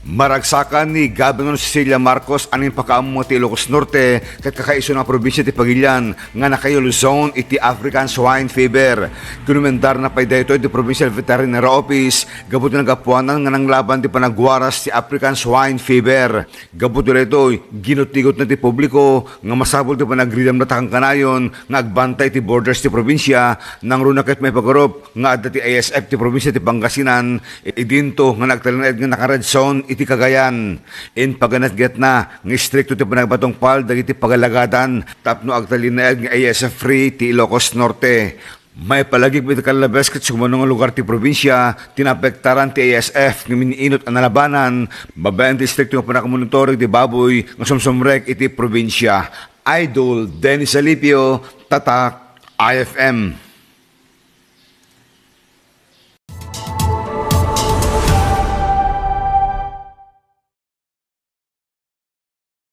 Maragsakan ni Governor Cecilia Marcos aning pakaammo ti Ilocos Norte ket Kakaisuna probinsya ti Pagilian nga nakayolo zone iti African swine fever. Kinumendar na pay daytoy ti Provincial Veterinary Office gabut na nagapuanan nga nanglaban ti panagwaras ti African swine fever. Gabut daytoy ginutigot na ti publiko nga masabol ti panagridam na takang kanayon nga agbantay ti borders ti probinsya nang runa ket may pagorop nga adda ti ASF ti probinsya ti Pangasinan idinto nga nagtalined nga naka-red zone iti Cagayan. In paganatget na ng stricto ti panagbatong pal dagiti pagalagadan tapno agtalinaed ng ASF free ti Ilocos Norte. May palagig iti kalabes ket sumanong lugar ti probinsya tinapektaran ti ASF ng miniinot ang nalabanan babayan ti stricto nga panakamonitoring ti baboy ng sumsumrek iti probinsya. Idol Dennis Alipio, Tatak, IFM.